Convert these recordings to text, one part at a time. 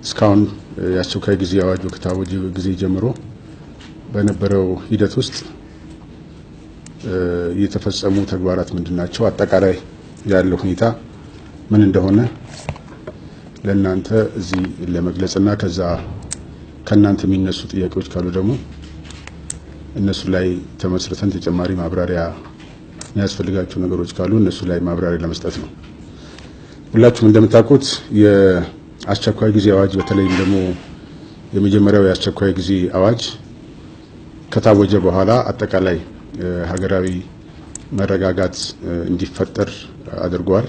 እስካሁን የአስቸኳይ ጊዜ አዋጁ ከታወጀ ጊዜ ጀምሮ በነበረው ሂደት ውስጥ የተፈጸሙ ተግባራት ምንድናቸው፣ አጠቃላይ ያለው ሁኔታ ምን እንደሆነ ለእናንተ እዚህ ለመግለጽና ከዛ ከናንተ የሚነሱ ጥያቄዎች ካሉ ደግሞ እነሱ ላይ ተመስርተን ተጨማሪ ማብራሪያ የሚያስፈልጋቸው ነገሮች ካሉ እነሱ ላይ ማብራሪያ ለመስጠት ነው። ሁላችሁም እንደምታውቁት የአስቸኳይ ጊዜ አዋጅ በተለይም ደግሞ የመጀመሪያው የአስቸኳይ ጊዜ አዋጅ ከታወጀ በኋላ አጠቃላይ ሀገራዊ መረጋጋት እንዲፈጠር አድርጓል።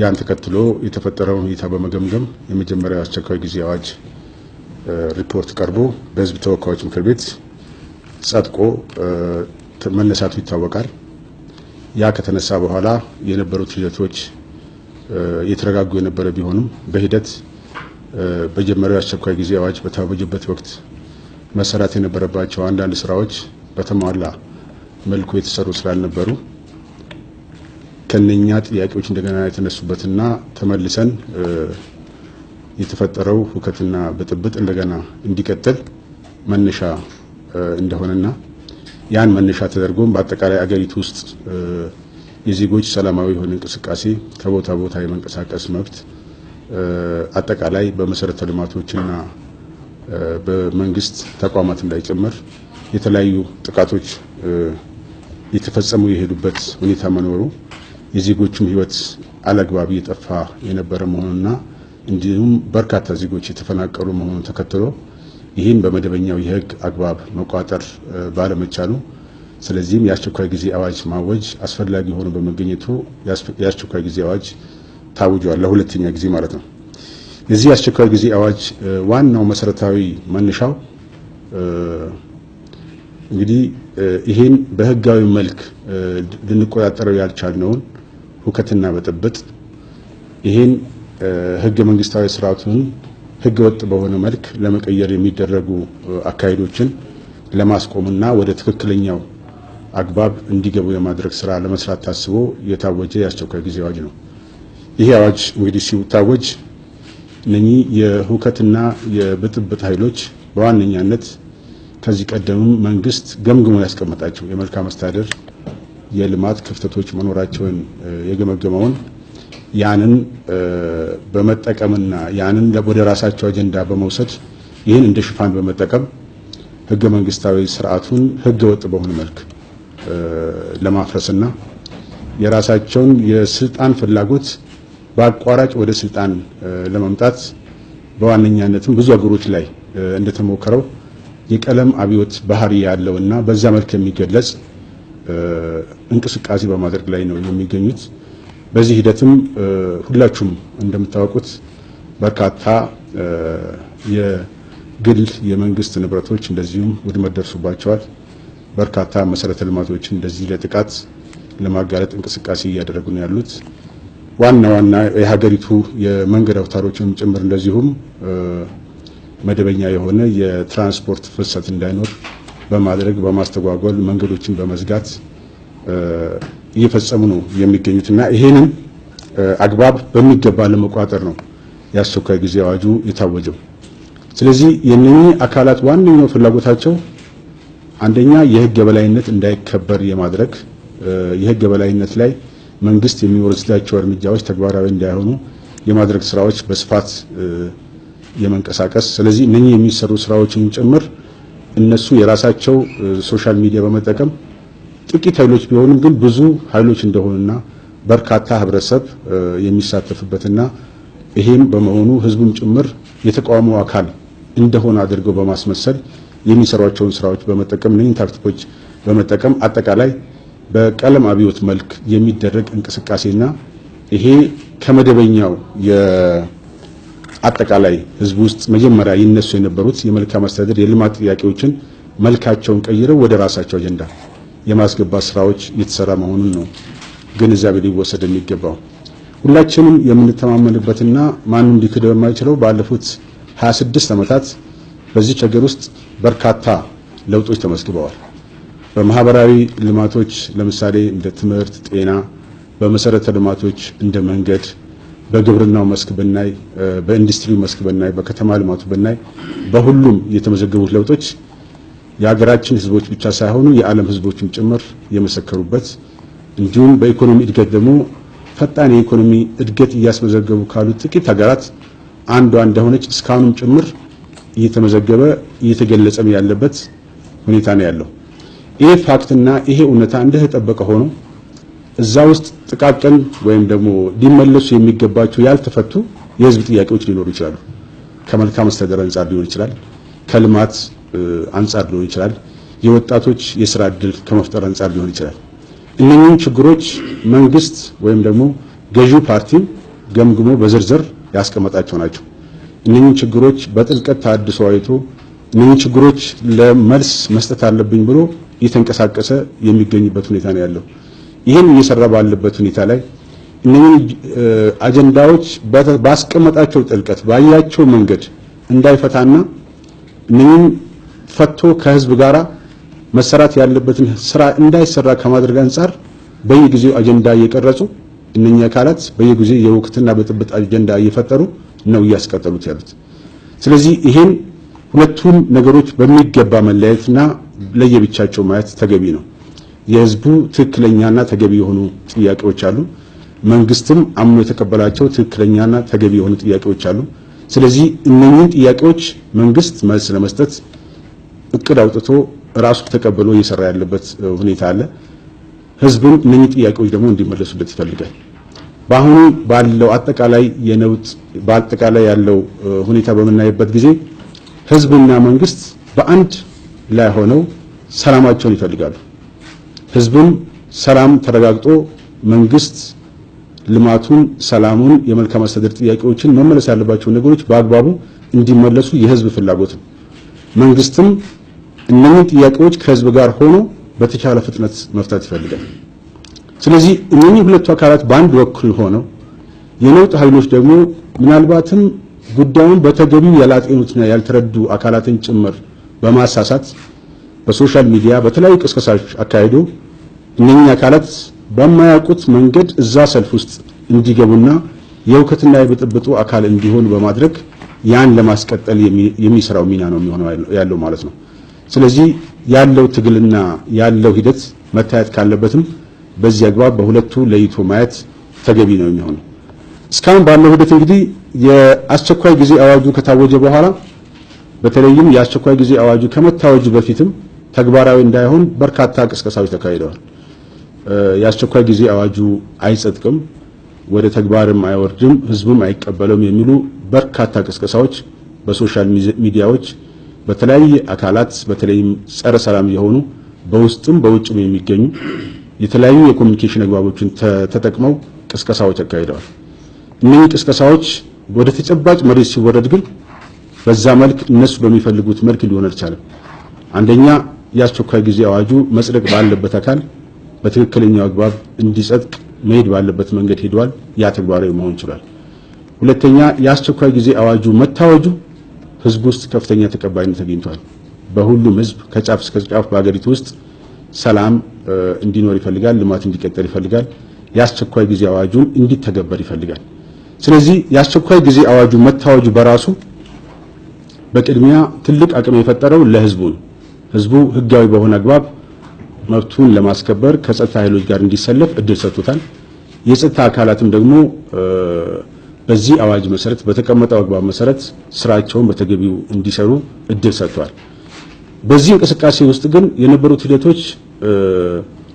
ያን ተከትሎ የተፈጠረው ሁኔታ በመገምገም የመጀመሪያው አስቸኳይ ጊዜ አዋጅ ሪፖርት ቀርቦ በሕዝብ ተወካዮች ምክር ቤት ጸድቆ መነሳቱ ይታወቃል። ያ ከተነሳ በኋላ የነበሩት ሂደቶች የተረጋጉ የነበረ ቢሆንም በሂደት በመጀመሪያው አስቸኳይ ጊዜ አዋጅ በታወጀበት ወቅት መሰራት የነበረባቸው አንዳንድ ስራዎች በተሟላ መልኩ የተሰሩ ስላልነበሩ ከነኛ ጥያቄዎች እንደገና የተነሱበትና ተመልሰን የተፈጠረው ሁከትና ብጥብጥ እንደገና እንዲቀጥል መነሻ እንደሆነና ያን መነሻ ተደርጎም በአጠቃላይ አገሪቱ ውስጥ የዜጎች ሰላማዊ የሆነ እንቅስቃሴ ከቦታ ቦታ የመንቀሳቀስ መብት አጠቃላይ በመሰረተ ልማቶችና በመንግስት ተቋማትም ላይ ጭምር የተለያዩ ጥቃቶች የተፈጸሙ የሄዱበት ሁኔታ መኖሩ የዜጎቹም ህይወት አላግባብ እየጠፋ የነበረ መሆኑና እንዲሁም በርካታ ዜጎች የተፈናቀሉ መሆኑን ተከትሎ ይህን በመደበኛው የህግ አግባብ መቋጠር ባለመቻሉ ስለዚህም የአስቸኳይ ጊዜ አዋጅ ማወጅ አስፈላጊ ሆኖ በመገኘቱ የአስቸኳይ ጊዜ አዋጅ ታውጇል፣ ለሁለተኛ ጊዜ ማለት ነው። የዚህ የአስቸኳይ ጊዜ አዋጅ ዋናው መሰረታዊ መነሻው እንግዲህ ይሄን በህጋዊ መልክ ልንቆጣጠረው ያልቻልነውን ሁከትና ብጥብጥ ይሄን ህገ መንግስታዊ ስርዓቱን ህገ ወጥ በሆነ መልክ ለመቀየር የሚደረጉ አካሄዶችን ለማስቆምና ወደ ትክክለኛው አግባብ እንዲገቡ የማድረግ ስራ ለመስራት ታስቦ የታወጀ የአስቸኳይ ጊዜ አዋጅ ነው። ይሄ አዋጅ እንግዲህ ሲታወጅ እነኚህ የሁከትና የብጥብጥ ኃይሎች በዋነኛነት ከዚህ ቀደም መንግስት ገምግሞ ያስቀመጣቸው የመልካም አስተዳደር የልማት ክፍተቶች መኖራቸውን የገመገመውን ያንን በመጠቀምና ያንን ወደ ራሳቸው አጀንዳ በመውሰድ ይህን እንደ ሽፋን በመጠቀም ህገ መንግስታዊ ስርዓቱን ህገ ወጥ በሆነ መልክ ለማፍረስና የራሳቸውን የስልጣን ፍላጎት በአቋራጭ ወደ ስልጣን ለማምጣት በዋነኛነትም ብዙ አገሮች ላይ እንደተሞከረው የቀለም አብዮት ባህሪ ያለውና በዛ መልክ የሚገለጽ እንቅስቃሴ በማድረግ ላይ ነው የሚገኙት። በዚህ ሂደትም ሁላችሁም እንደምታውቁት በርካታ የግል የመንግስት ንብረቶች እንደዚሁም ውድመት ደርሶባቸዋል። በርካታ መሰረተ ልማቶች እንደዚህ ለጥቃት ለማጋለጥ እንቅስቃሴ እያደረጉ ነው ያሉት። ዋና የሀገሪቱ የመንገድ አውታሮችም ጭምር እንደዚሁም መደበኛ የሆነ የትራንስፖርት ፍሰት እንዳይኖር በማድረግ በማስተጓጎል መንገዶችን በመዝጋት እየፈጸሙ ነው የሚገኙትና ይሄንን አግባብ በሚገባ ለመቋጠር ነው የአስቸኳይ ጊዜ አዋጁ የታወጀው። ስለዚህ የነኚህ አካላት ዋነኛው ፍላጎታቸው አንደኛ የህግ የበላይነት እንዳይከበር የማድረግ የህግ የበላይነት ላይ መንግስት የሚወስዳቸው እርምጃዎች ተግባራዊ እንዳይሆኑ የማድረግ ስራዎች በስፋት የመንቀሳቀስ ስለዚህ እነኚህ የሚሰሩ ስራዎችን ጭምር እነሱ የራሳቸው ሶሻል ሚዲያ በመጠቀም ጥቂት ኃይሎች ቢሆኑም ግን ብዙ ኃይሎች እንደሆኑና በርካታ ህብረተሰብ የሚሳተፍበትና ይሄም በመሆኑ ህዝቡም ጭምር የተቃውሞ አካል እንደሆነ አድርገው በማስመሰል የሚሰሯቸውን ስራዎች በመጠቀም እነኚህ ታክቲኮች በመጠቀም አጠቃላይ በቀለም አብዮት መልክ የሚደረግ እንቅስቃሴና ይሄ ከመደበኛው የአጠቃላይ ህዝብ ውስጥ መጀመሪያ ይነሱ የነበሩት የመልካም አስተዳደር የልማት ጥያቄዎችን መልካቸውን ቀይረው ወደ ራሳቸው አጀንዳ የማስገባት ስራዎች የተሰራ መሆኑን ነው ግንዛቤ ሊወሰድ የሚገባው። ሁላችንም የምንተማመንበትና ማንም ሊክደው የማይችለው ባለፉት 26 ዓመታት በዚህ ሀገር ውስጥ በርካታ ለውጦች ተመስግበዋል። በማህበራዊ ልማቶች ለምሳሌ እንደ ትምህርት፣ ጤና፣ በመሰረተ ልማቶች እንደ መንገድ፣ በግብርናው መስክ ብናይ፣ በኢንዱስትሪው መስክ ብናይ፣ በከተማ ልማቱ ብናይ በሁሉም የተመዘገቡት ለውጦች የሀገራችን ህዝቦች ብቻ ሳይሆኑ የዓለም ህዝቦችም ጭምር የመሰከሩበት እንዲሁም በኢኮኖሚ እድገት ደግሞ ፈጣን የኢኮኖሚ እድገት እያስመዘገቡ ካሉት ጥቂት ሀገራት አንዷ እንደሆነች እስካሁንም ጭምር እየተመዘገበ እየተገለጸም ያለበት ሁኔታ ነው ያለው። ይሄ ፋክትና ይሄ እውነታ እንደተጠበቀ ሆኖ እዛ ውስጥ ጥቃቅን ወይም ደግሞ ሊመለሱ የሚገባቸው ያልተፈቱ የህዝብ ጥያቄዎች ሊኖሩ ይችላሉ። ከመልካም አስተዳደር አንጻር ሊሆን ይችላል፣ ከልማት አንጻር ሊሆን ይችላል፣ የወጣቶች የሥራ ዕድል ከመፍጠር አንጻር ሊሆን ይችላል። እነኚህን ችግሮች መንግስት ወይም ደግሞ ገዢው ፓርቲ ገምግሞ በዝርዝር ያስቀመጣቸው ናቸው። እነኚህን ችግሮች በጥልቀት ታድሶ አይቶ እነኚህን ችግሮች ለመልስ መስጠት አለብኝ ብሎ እየተንቀሳቀሰ የሚገኝበት ሁኔታ ነው ያለው። ይህን እየሰራ ባለበት ሁኔታ ላይ እነኚህን አጀንዳዎች ባስቀመጣቸው ጥልቀት ባያቸው መንገድ እንዳይፈታና እነኚህን ፈቶ ከህዝብ ጋራ መሰራት ያለበትን ስራ እንዳይሰራ ከማድረግ አንጻር በየጊዜው አጀንዳ እየቀረጹ እነኛ አካላት በየጊዜው የወቅትና በጥብጥ አጀንዳ እየፈጠሩ ነው እያስቀጠሉት ያሉት። ስለዚህ ይሄን ሁለቱን ነገሮች በሚገባ መለያየትና ለየብቻቸው ማየት ተገቢ ነው። የህዝቡ ትክክለኛና ተገቢ የሆኑ ጥያቄዎች አሉ። መንግስትም አምኖ የተቀበላቸው ትክክለኛና ተገቢ የሆኑ ጥያቄዎች አሉ። ስለዚህ እነኚህን ጥያቄዎች መንግስት መልስ ለመስጠት እቅድ አውጥቶ ራሱ ተቀበሎ እየሰራ ያለበት ሁኔታ አለ። ህዝቡም እነኚህ ጥያቄዎች ደግሞ እንዲመለሱለት ይፈልጋል። በአሁኑ ባለው አጠቃላይ የነውጥ በአጠቃላይ ያለው ሁኔታ በመናየበት ጊዜ ህዝብና መንግስት በአንድ ላይ ሆነው ሰላማቸውን ይፈልጋሉ። ህዝብም ሰላም ተረጋግጦ መንግስት ልማቱን፣ ሰላሙን፣ የመልካም አስተዳደር ጥያቄዎችን መመለስ ያለባቸው ነገሮች በአግባቡ እንዲመለሱ የህዝብ ፍላጎት ነው። መንግስትም እነኚህ ጥያቄዎች ከህዝብ ጋር ሆኖ በተቻለ ፍጥነት መፍታት ይፈልጋል። ስለዚህ እነኚህ ሁለቱ አካላት በአንድ በኩል ሆነው የነውጥ ኃይሎች ደግሞ ምናልባትም ጉዳዩን በተገቢው ያላጤኑትና ያልተረዱ አካላትን ጭምር በማሳሳት በሶሻል ሚዲያ በተለያዩ ቅስቀሳዎች አካሂዶ እነኚህ አካላት በማያውቁት መንገድ እዛ ሰልፍ ውስጥ እንዲገቡና የውከትና የብጥብጡ አካል እንዲሆኑ በማድረግ ያን ለማስቀጠል የሚሰራው ሚና ነው የሚሆነው ያለው ማለት ነው። ስለዚህ ያለው ትግልና ያለው ሂደት መታየት ካለበትም በዚህ አግባብ በሁለቱ ለይቶ ማየት ተገቢ ነው የሚሆነው። እስካሁን ባለው ሂደት እንግዲህ የአስቸኳይ ጊዜ አዋጁ ከታወጀ በኋላ በተለይም የአስቸኳይ ጊዜ አዋጁ ከመታወጁ በፊትም ተግባራዊ እንዳይሆን በርካታ ቅስቀሳዎች ተካሂደዋል። የአስቸኳይ ጊዜ አዋጁ አይጸድቅም፣ ወደ ተግባርም አይወርድም፣ ህዝቡም አይቀበለውም የሚሉ በርካታ ቅስቀሳዎች በሶሻል ሚዲያዎች በተለያየ አካላት በተለይም ጸረ ሰላም የሆኑ በውስጥም በውጭም የሚገኙ የተለያዩ የኮሙኒኬሽን አግባቦችን ተጠቅመው ቅስቀሳዎች አካሂደዋል። እነዚህ ቅስቀሳዎች ወደ ተጨባጭ መሬት ሲወረድ ግን በዛ መልክ እነሱ በሚፈልጉት መልክ ሊሆን አልቻለም። አንደኛ የአስቸኳይ ጊዜ አዋጁ መጽደቅ ባለበት አካል በትክክለኛው አግባብ እንዲጸድቅ መሄድ ባለበት መንገድ ሄዷል። ያ ተግባራዊ መሆን ይችላል። ሁለተኛ የአስቸኳይ ጊዜ አዋጁ መታወጁ ህዝብ ውስጥ ከፍተኛ ተቀባይነት አግኝቷል። በሁሉም ህዝብ ከጫፍ እስከ ጫፍ በአገሪቱ ውስጥ ሰላም እንዲኖር ይፈልጋል፣ ልማት እንዲቀጥል ይፈልጋል፣ የአስቸኳይ ጊዜ አዋጁን እንዲተገበር ይፈልጋል። ስለዚህ የአስቸኳይ ጊዜ አዋጁ መታወጁ በራሱ በቅድሚያ ትልቅ አቅም የፈጠረው ለህዝቡ ነው። ህዝቡ ህጋዊ በሆነ አግባብ መብቱን ለማስከበር ከጸጥታ ኃይሎች ጋር እንዲሰለፍ እድል ሰጥቶታል። የጸጥታ አካላትም ደግሞ በዚህ አዋጅ መሰረት በተቀመጠው አግባብ መሰረት ስራቸውን በተገቢው እንዲሰሩ እድል ሰጥቷል። በዚህ እንቅስቃሴ ውስጥ ግን የነበሩት ሂደቶች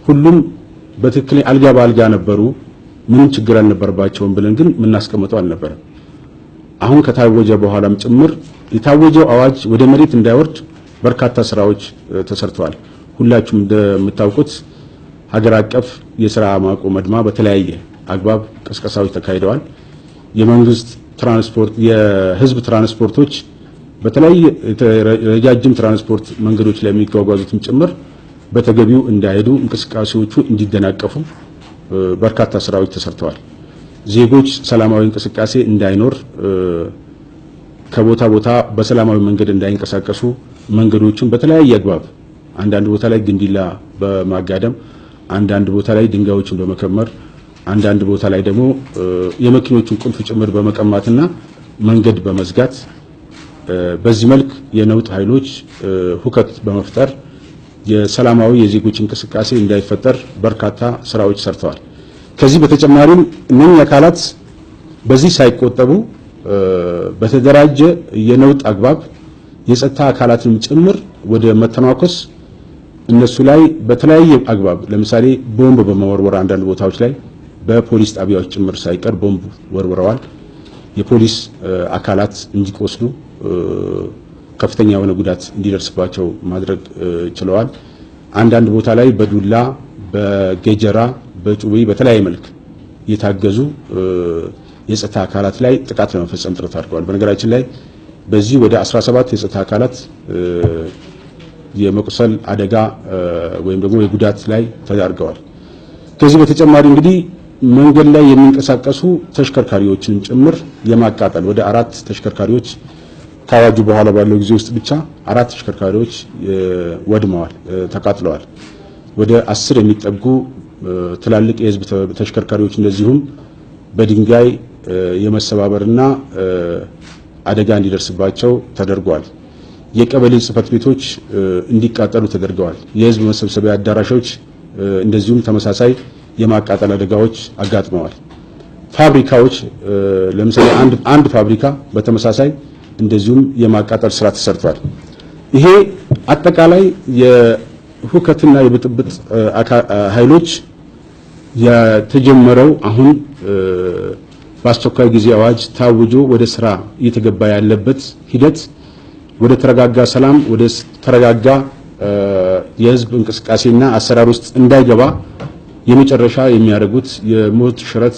ሁሉም በትክክል አልጋ በአልጋ ነበሩ፣ ምንም ችግር አልነበረባቸውም ብለን ግን የምናስቀምጠው አልነበረም። አሁን ከታወጀ በኋላም ጭምር የታወጀው አዋጅ ወደ መሬት እንዳይወርድ በርካታ ስራዎች ተሰርተዋል። ሁላችሁም እንደምታውቁት ሀገር አቀፍ የሥራ ማቆም አድማ በተለያየ አግባብ ቅስቀሳዎች ተካሂደዋል። የመንግስት ትራንስፖርት የህዝብ ትራንስፖርቶች በተለያየ ረጃጅም ትራንስፖርት መንገዶች ላይ የሚጓጓዙትም ጭምር በተገቢው እንዳይሄዱ እንቅስቃሴዎቹ እንዲደናቀፉ በርካታ ስራዎች ተሰርተዋል። ዜጎች ሰላማዊ እንቅስቃሴ እንዳይኖር ከቦታ ቦታ በሰላማዊ መንገድ እንዳይንቀሳቀሱ መንገዶችን በተለያየ አግባብ አንዳንድ ቦታ ላይ ግንዲላ በማጋደም አንዳንድ ቦታ ላይ ድንጋዮችን በመከመር አንዳንድ ቦታ ላይ ደግሞ የመኪኖቹን ቁልፍ ጭምር በመቀማትና መንገድ በመዝጋት በዚህ መልክ የነውጥ ኃይሎች ሁከት በመፍጠር የሰላማዊ የዜጎች እንቅስቃሴ እንዳይፈጠር በርካታ ስራዎች ሰርተዋል። ከዚህ በተጨማሪም እነኚህ አካላት በዚህ ሳይቆጠቡ በተደራጀ የነውጥ አግባብ የጸጥታ አካላትን ጭምር ወደ መተናኮስ እነሱ ላይ በተለያየ አግባብ ለምሳሌ ቦምብ በመወርወር አንዳንድ ቦታዎች ላይ በፖሊስ ጣቢያዎች ጭምር ሳይቀር ቦምብ ወርውረዋል። የፖሊስ አካላት እንዲቆስሉ ከፍተኛ የሆነ ጉዳት እንዲደርስባቸው ማድረግ ችለዋል። አንዳንድ ቦታ ላይ በዱላ በገጀራ በጩቤ በተለያየ መልክ የታገዙ የጸጥታ አካላት ላይ ጥቃት ለመፈጸም ጥረት አድርገዋል። በነገራችን ላይ በዚህ ወደ 17 የጸጥታ አካላት የመቁሰል አደጋ ወይም ደግሞ የጉዳት ላይ ተዳርገዋል። ከዚህ በተጨማሪ እንግዲህ መንገድ ላይ የሚንቀሳቀሱ ተሽከርካሪዎችን ጭምር የማቃጠል ወደ 4 ተሽከርካሪዎች ታዋጁ በኋላ ባለው ጊዜ ውስጥ ብቻ 4 ተሽከርካሪዎች ወድመዋል፣ ተቃጥለዋል። ወደ 10 የሚጠጉ ትላልቅ የህዝብ ተሽከርካሪዎች እንደዚሁም በድንጋይ የመሰባበርና አደጋ እንዲደርስባቸው ተደርጓል። የቀበሌ ጽህፈት ቤቶች እንዲቃጠሉ ተደርገዋል። የህዝብ መሰብሰቢያ አዳራሾች እንደዚሁም ተመሳሳይ የማቃጠል አደጋዎች አጋጥመዋል። ፋብሪካዎች ለምሳሌ አንድ ፋብሪካ በተመሳሳይ እንደዚሁም የማቃጠል ስራ ተሰርቷል። ይሄ አጠቃላይ የሁከትና የብጥብጥ ኃይሎች የተጀመረው አሁን በአስቸኳይ ጊዜ አዋጅ ታውጆ ወደ ስራ እየተገባ ያለበት ሂደት ወደ ተረጋጋ ሰላም ወደ ተረጋጋ የህዝብ እንቅስቃሴና አሰራር ውስጥ እንዳይገባ የመጨረሻ የሚያደርጉት የሞት ሽረት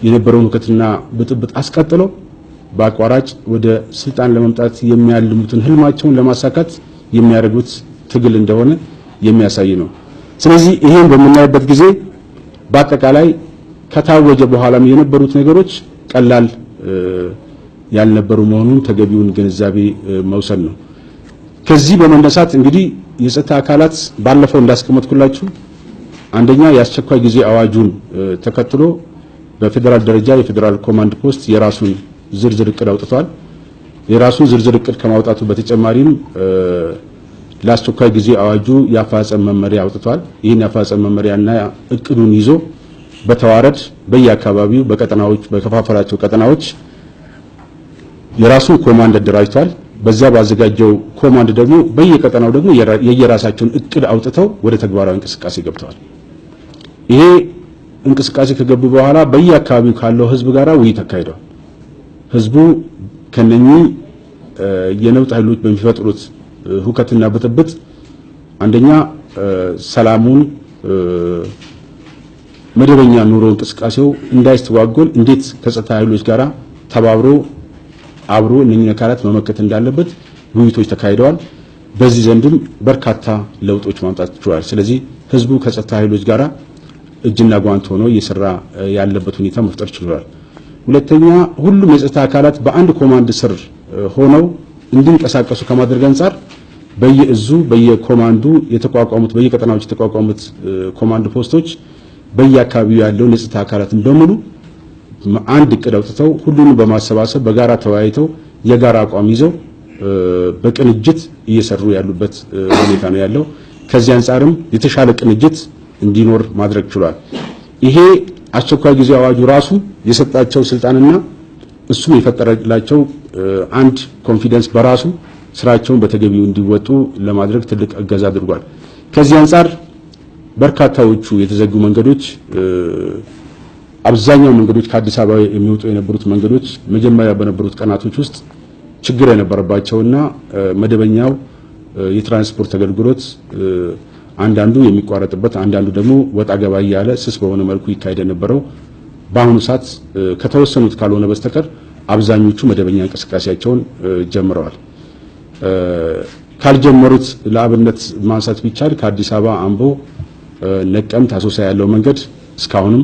የነበረውን ሁከትና ብጥብጥ አስቀጥለው በአቋራጭ ወደ ስልጣን ለመምጣት የሚያልሙትን ህልማቸውን ለማሳካት የሚያደርጉት ትግል እንደሆነ የሚያሳይ ነው። ስለዚህ ይሄን በምናይበት ጊዜ በአጠቃላይ ከታወጀ በኋላም የነበሩት ነገሮች ቀላል ያልነበሩ መሆኑን ተገቢውን ግንዛቤ መውሰድ ነው። ከዚህ በመነሳት እንግዲህ የጸጥታ አካላት ባለፈው እንዳስቀመጥኩላችሁ አንደኛ የአስቸኳይ ጊዜ አዋጁን ተከትሎ በፌደራል ደረጃ የፌደራል ኮማንድ ፖስት የራሱን ዝርዝር እቅድ አውጥቷል። የራሱን ዝርዝር እቅድ ከማውጣቱ በተጨማሪም ለአስቸኳይ ጊዜ አዋጁ የአፈጻጸም መመሪያ አውጥቷል። ይህን የአፈጻጸም መመሪያና እቅዱን ይዞ በተዋረድ በየአካባቢው በቀጠናዎች በከፋፈላቸው ቀጠናዎች የራሱን ኮማንድ አደራጅቷል። በዛ ባዘጋጀው ኮማንድ ደግሞ በየቀጠናው ደግሞ የየራሳቸውን እቅድ አውጥተው ወደ ተግባራዊ እንቅስቃሴ ገብተዋል። ይሄ እንቅስቃሴ ከገቡ በኋላ በየአካባቢው ካለው ህዝብ ጋር ውይይት አካሂደዋል። ህዝቡ ከነኚህ የነውጥ ኃይሎች በሚፈጥሩት ሁከትና ብጥብጥ አንደኛ ሰላሙን መደበኛ ኑሮ እንቅስቃሴው እንዳይስተዋጎል እንዴት ከጸጥታ ኃይሎች ጋር ተባብሮ አብሮ እነኚህ አካላት መመከት እንዳለበት ውይይቶች ተካሂደዋል። በዚህ ዘንድም በርካታ ለውጦች ማምጣት ችሏል። ስለዚህ ህዝቡ ከጸጥታ ኃይሎች ጋር እጅና ጓንት ሆኖ እየሰራ ያለበት ሁኔታ መፍጠር ችሏል። ሁለተኛ ሁሉም የጸጥታ አካላት በአንድ ኮማንድ ስር ሆነው እንዲንቀሳቀሱ ከማድረግ አንፃር በየእዙ በየኮማንዱ የተቋቋሙት በየቀጠናዎች የተቋቋሙት ኮማንድ ፖስቶች በየአካባቢው ያለውን የጸጥታ አካላትን በሙሉ አንድ እቅድ አውጥተው ሁሉንም በማሰባሰብ በጋራ ተወያይተው የጋራ አቋም ይዘው በቅንጅት እየሰሩ ያሉበት ሁኔታ ነው ያለው። ከዚህ አንፃርም የተሻለ ቅንጅት እንዲኖር ማድረግ ችሏል። ይሄ አስቸኳይ ጊዜ አዋጁ ራሱ የሰጣቸው ስልጣንና እሱም የፈጠረላቸው አንድ ኮንፊደንስ በራሱ ስራቸውን በተገቢው እንዲወጡ ለማድረግ ትልቅ እገዛ አድርጓል። ከዚህ አንፃር በርካታዎቹ የተዘጉ መንገዶች አብዛኛው መንገዶች ከአዲስ አበባ የሚወጡ የነበሩት መንገዶች መጀመሪያ በነበሩት ቀናቶች ውስጥ ችግር የነበረባቸውና መደበኛው የትራንስፖርት አገልግሎት አንዳንዱ የሚቋረጥበት አንዳንዱ ደግሞ ወጣ ገባ ያለ ስስ በሆነ መልኩ ይካሄድ የነበረው በአሁኑ ሰዓት ከተወሰኑት ካልሆነ በስተቀር አብዛኞቹ መደበኛ እንቅስቃሴያቸውን ጀምረዋል። ካልጀመሩት ለአብነት ማንሳት ቢቻል ከአዲስ አበባ አምቦ፣ ነቀምት፣ አሶሳ ያለው መንገድ እስካሁንም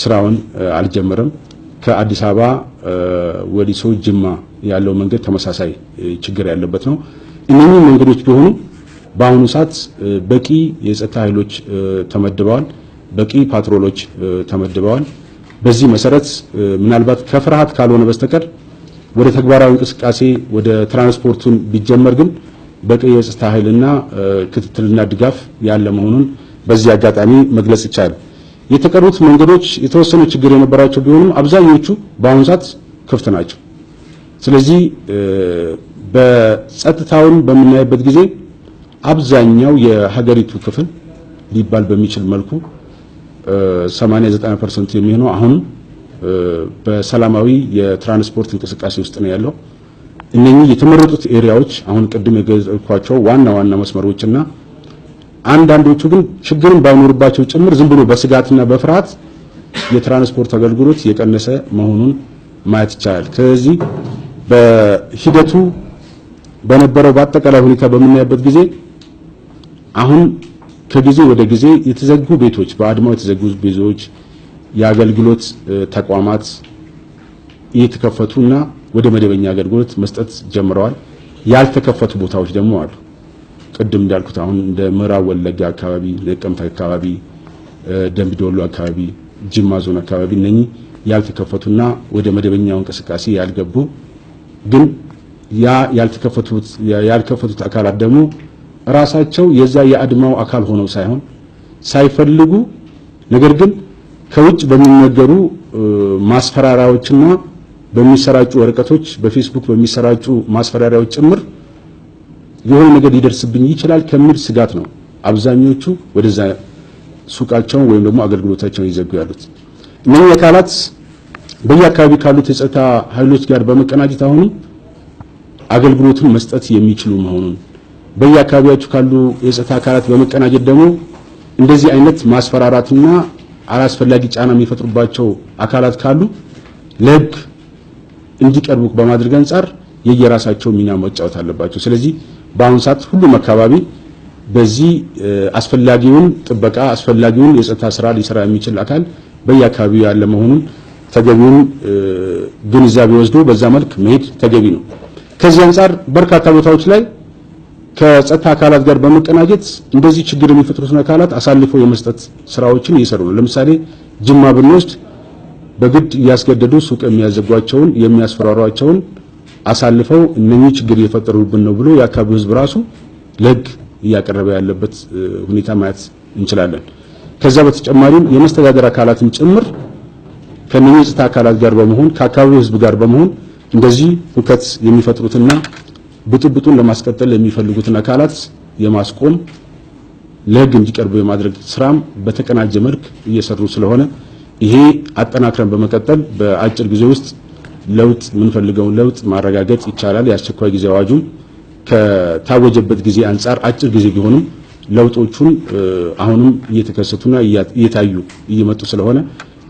ስራውን አልጀመረም። ከአዲስ አበባ ወዲሶ ጅማ ያለው መንገድ ተመሳሳይ ችግር ያለበት ነው። እነኚህ መንገዶች ቢሆኑ በአሁኑ ሰዓት በቂ የጸጥታ ኃይሎች ተመድበዋል። በቂ ፓትሮሎች ተመድበዋል። በዚህ መሰረት ምናልባት ከፍርሃት ካልሆነ በስተቀር ወደ ተግባራዊ እንቅስቃሴ ወደ ትራንስፖርቱን ቢጀመር ግን በቂ የጸጥታ ኃይልና ክትትልና ድጋፍ ያለ መሆኑን በዚህ አጋጣሚ መግለጽ ይቻላል። የተቀሩት መንገዶች የተወሰነ ችግር የነበራቸው ቢሆኑም አብዛኞቹ በአሁኑ ሰዓት ክፍት ናቸው። ስለዚህ በጸጥታውን በምናይበት ጊዜ አብዛኛው የሀገሪቱ ክፍል ሊባል በሚችል መልኩ 80-90% የሚሆነው አሁን በሰላማዊ የትራንስፖርት እንቅስቃሴ ውስጥ ነው ያለው። እነኚህ የተመረጡት ኤሪያዎች አሁን ቅድም የገለጽኳቸው ዋና ዋና መስመሮችና አንዳንዶቹ ግን ችግርን ባይኖርባቸው ጭምር ዝም ብሎ በስጋትና በፍርሃት የትራንስፖርት አገልግሎት የቀነሰ መሆኑን ማየት ይቻላል። ስለዚህ በሂደቱ በነበረው በአጠቃላይ ሁኔታ በምናይበት ጊዜ አሁን ከጊዜ ወደ ጊዜ የተዘጉ ቤቶች በአድማው የተዘጉ ቤቶች የአገልግሎት ተቋማት እየተከፈቱና ወደ መደበኛ አገልግሎት መስጠት ጀምረዋል። ያልተከፈቱ ቦታዎች ደግሞ አሉ። ቅድም እንዳልኩት አሁን እንደ ምዕራብ ወለጋ አካባቢ፣ ነቀምት አካባቢ፣ ደምቢዶሎ አካባቢ፣ ጅማ ዞን አካባቢ እነኚህ ያልተከፈቱና ወደ መደበኛው እንቅስቃሴ ያልገቡ ግን ያልከፈቱት አካላት ደግሞ ራሳቸው የዛ የአድማው አካል ሆነው ሳይሆን ሳይፈልጉ ነገር ግን ከውጭ በሚነገሩ ማስፈራሪያዎችና በሚሰራጩ ወረቀቶች በፌስቡክ በሚሰራጩ ማስፈራሪያዎች ጭምር የሆነ ነገር ሊደርስብኝ ይችላል ከሚል ስጋት ነው አብዛኞቹ ወደዛ ሱቃቸውን ወይም ደግሞ አገልግሎታቸውን ይዘጉ ያሉት። እነዚህ አካላት በየአካባቢ ካሉት የጸጥታ ኃይሎች ጋር በመቀናጀት አሁን አገልግሎቱን መስጠት የሚችሉ መሆኑን በየአካባቢያቸው ካሉ የጸጥታ አካላት በመቀናጀት ደግሞ እንደዚህ አይነት ማስፈራራትና አላስፈላጊ ጫና የሚፈጥሩባቸው አካላት ካሉ ለሕግ እንዲቀርቡ በማድረግ አንፃር የየራሳቸው ሚና መጫወት አለባቸው። ስለዚህ በአሁኑ ሰዓት ሁሉም አካባቢ በዚህ አስፈላጊውን ጥበቃ አስፈላጊውን የጸጥታ ስራ ሊሰራ የሚችል አካል በየአካባቢው ያለ መሆኑን ተገቢውን ግንዛቤ ወስዶ በዛ መልክ መሄድ ተገቢ ነው። ከዚህ አንፃር በርካታ ቦታዎች ላይ ከጸጥታ አካላት ጋር በመቀናጀት እንደዚህ ችግር የሚፈጥሩትን አካላት አሳልፈው የመስጠት ስራዎችን እየሰሩ ነው። ለምሳሌ ጅማ ብንወስድ በግድ እያስገደዱ ሱቅ የሚያዘጓቸውን የሚያስፈራሯቸውን አሳልፈው እነኚህ ችግር እየፈጠሩብን ነው ብሎ የአካባቢው ህዝብ ራሱ ለሕግ እያቀረበ ያለበት ሁኔታ ማየት እንችላለን። ከዛ በተጨማሪም የመስተዳደር አካላትን ጭምር ከነኚህ የጸጥታ አካላት ጋር በመሆን ከአካባቢው ህዝብ ጋር በመሆን እንደዚህ ሁከት የሚፈጥሩትና ብጥብጡን ለማስቀጠል የሚፈልጉትን አካላት የማስቆም ለሕግ እንዲቀርቡ የማድረግ ስራም በተቀናጀ መልክ እየሰሩ ስለሆነ ይሄ አጠናክረን በመቀጠል በአጭር ጊዜ ውስጥ ለውጥ የምንፈልገውን ለውጥ ማረጋገጥ ይቻላል። የአስቸኳይ ጊዜ አዋጁም ከታወጀበት ጊዜ አንፃር አጭር ጊዜ ቢሆንም ለውጦቹን አሁንም እየተከሰቱና እየታዩ እየመጡ ስለሆነ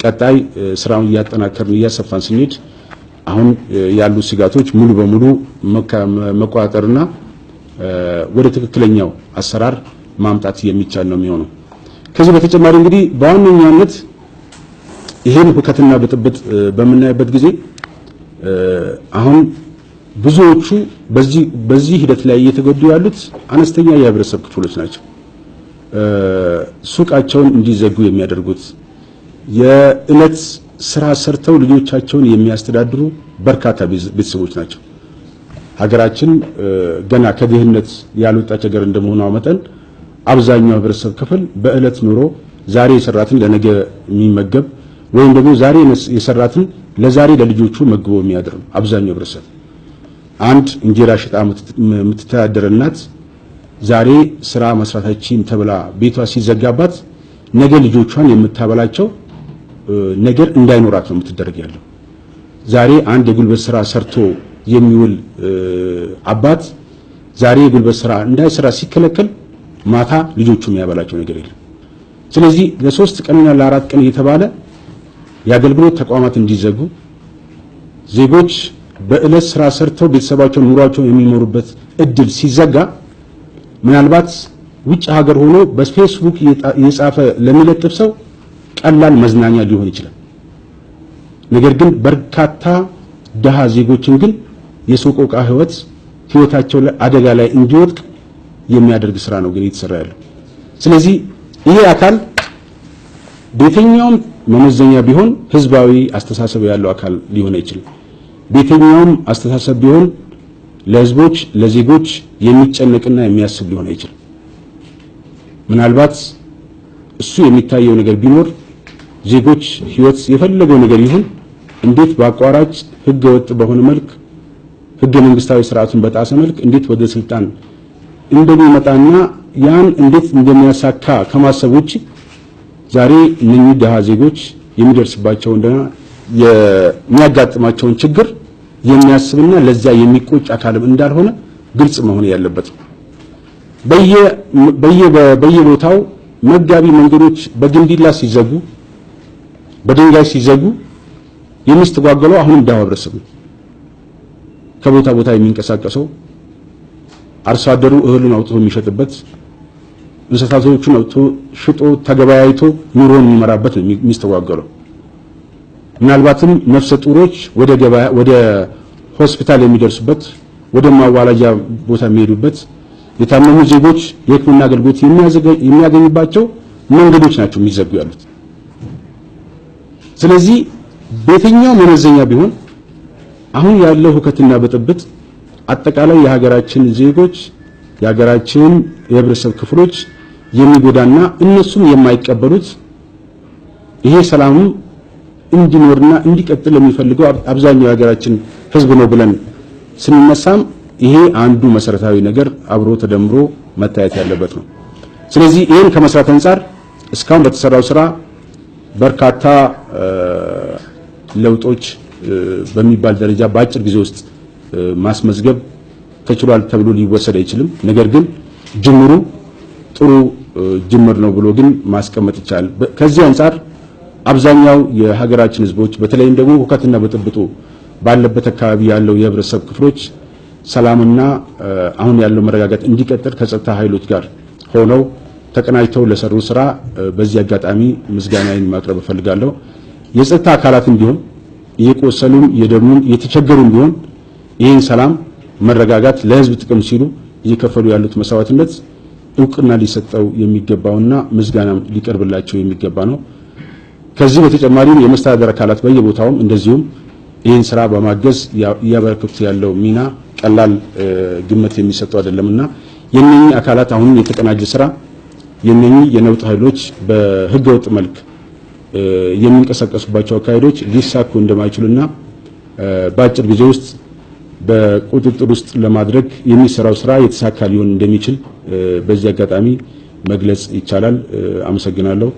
ቀጣይ ስራውን እያጠናከርን እያሰፋን ስንሄድ አሁን ያሉ ስጋቶች ሙሉ በሙሉ መቆጣጠርና ወደ ትክክለኛው አሰራር ማምጣት የሚቻል ነው የሚሆነው። ከዚህ በተጨማሪ እንግዲህ በዋነኛነት ይሄን ሁከትና ብጥብጥ በምናይበት ጊዜ አሁን ብዙዎቹ በዚህ ሂደት ላይ እየተጎዱ ያሉት አነስተኛ የህብረተሰብ ክፍሎች ናቸው። ሱቃቸውን እንዲዘጉ የሚያደርጉት የእለት ስራ ሰርተው ልጆቻቸውን የሚያስተዳድሩ በርካታ ቤተሰቦች ናቸው። ሀገራችን ገና ከድህነት ያልወጣች ሀገር እንደመሆኗ መጠን አብዛኛው ህብረተሰብ ክፍል በእለት ኑሮ ዛሬ የሰራትን ለነገ የሚመገብ ወይም ደግሞ ዛሬ የሰራትን ለዛሬ ለልጆቹ መግቦ የሚያድር አብዛኛው ህብረተሰብ አንድ እንጀራ ሽጣ የምትተዳደር እናት ዛሬ ስራ መስራታችን ተብላ ቤቷ ሲዘጋባት ነገ ልጆቿን የምታበላቸው ነገር እንዳይኖራት ነው የምትደረግ ያለው። ዛሬ አንድ የጉልበት ስራ ሰርቶ የሚውል አባት ዛሬ የጉልበት ስራ እንዳይሰራ ሲከለከል ማታ ልጆቹ የሚያበላቸው ነገር የለም። ስለዚህ ለ3 ቀንና ለ4 ቀን እየተባለ የአገልግሎት ተቋማት እንዲዘጉ ዜጎች በእለት ስራ ሰርተው ቤተሰባቸውን ኑሯቸውን የሚኖሩበት እድል ሲዘጋ ምናልባት ውጭ ሀገር ሆኖ በፌስቡክ የጻፈ ለሚለጥፍ ሰው ቀላል መዝናኛ ሊሆን ይችላል። ነገር ግን በርካታ ደሃ ዜጎችን ግን የሰቆቃ ህይወታቸው አደጋ ላይ እንዲወድቅ የሚያደርግ ስራ ነው ግን እየተሰራ ያለው። ስለዚህ ይሄ አካል በየትኛውም መመዘኛ ቢሆን ህዝባዊ አስተሳሰብ ያለው አካል ሊሆን ይችላል። በየትኛውም አስተሳሰብ ቢሆን ለህዝቦች ለዜጎች የሚጨነቅና የሚያስብ ሊሆን ይችላል። ምናልባት እሱ የሚታየው ነገር ቢኖር ዜጎች ህይወት የፈለገው ነገር ይሁን እንዴት በአቋራጭ ህገ ወጥ በሆነ መልክ ህገ መንግስታዊ ስርዓቱን በጣሰ መልክ እንዴት ወደ ስልጣን እንደሚመጣና ያን እንዴት እንደሚያሳካ ከማሰብ ውጪ ዛሬ እነኚህ ደሃ ዜጎች የሚደርስባቸውና የሚያጋጥማቸውን ችግር የሚያስብና ለዛ የሚቆጭ አካልም እንዳልሆነ ግልጽ መሆን ያለበት ነው። በየቦታው መጋቢ መንገዶች በግንዲላ ሲዘጉ በድንጋይ ሲዘጉ የሚስተጓገለው አሁንም ደሃ ህብረተሰብ ነው። ከቦታ ቦታ የሚንቀሳቀሰው አርሶ አደሩ እህሉን አውጥቶ የሚሸጥበት እንስሳቶቹን አውጥቶ ሽጦ ተገበያይቶ ኑሮን የሚመራበት ነው የሚስተጓገለው። ምናልባትም ነፍሰ ጡሮች ወደ ሆስፒታል የሚደርሱበት ወደ ማዋላጃ ቦታ የሚሄዱበት የታመሙ ዜጎች የሕክምና አገልግሎት የሚያገኙባቸው መንገዶች ናቸው የሚዘጉ ያሉት። ስለዚህ በየትኛው መመዘኛ ቢሆን አሁን ያለው ሁከትና ብጥብጥ አጠቃላይ የሀገራችን ዜጎች የሀገራችን የህብረተሰብ ክፍሎች የሚጎዳና እነሱም የማይቀበሉት ይሄ ሰላም እንዲኖርና እንዲቀጥል የሚፈልገው አብዛኛው የሀገራችን ህዝብ ነው ብለን ስንነሳም ይሄ አንዱ መሰረታዊ ነገር አብሮ ተደምሮ መታየት ያለበት ነው። ስለዚህ ይሄን ከመስራት አንፃር እስካሁን በተሰራው ስራ በርካታ ለውጦች በሚባል ደረጃ በአጭር ጊዜ ውስጥ ማስመዝገብ ተችሏል ተብሎ ሊወሰድ አይችልም። ነገር ግን ጅምሩ ጥሩ ጅምር ነው ብሎ ግን ማስቀመጥ ይቻላል። ከዚህ አንፃር አብዛኛው የሀገራችን ህዝቦች በተለይም ደግሞ ሁከትና በጥብጡ ባለበት አካባቢ ያለው የህብረተሰብ ክፍሎች ሰላምና አሁን ያለው መረጋጋት እንዲቀጥል ከጸጥታ ኃይሎች ጋር ሆነው ተቀናጅተው ለሰሩ ስራ በዚህ አጋጣሚ ምስጋናዬን ማቅረብ እፈልጋለሁ። የጸጥታ አካላትም ቢሆን የቆሰሉም የደሙም የተቸገሩም ቢሆን ይህን ሰላም መረጋጋት ለህዝብ ጥቅም ሲሉ እየከፈሉ ያሉት መስዋዕትነት እውቅና ሊሰጠው የሚገባውና ምስጋናም ሊቀርብላቸው የሚገባ ነው። ከዚህ በተጨማሪም የመስተዳደር አካላት በየቦታውም እንደዚሁም ይህን ስራ በማገዝ ያበረከቱት ያለው ሚና ቀላል ግምት የሚሰጠው አይደለምና የነኚህ አካላት አሁን የተቀናጀ ስራ የነኚህ የነውጥ ኃይሎች በህገወጥ መልክ የሚንቀሳቀሱባቸው አካሄዶች ሊሳኩ እንደማይችሉና በአጭር ጊዜ ውስጥ በቁጥጥር ውስጥ ለማድረግ የሚሰራው ስራ የተሳካ ሊሆን እንደሚችል በዚህ አጋጣሚ መግለጽ ይቻላል። አመሰግናለሁ።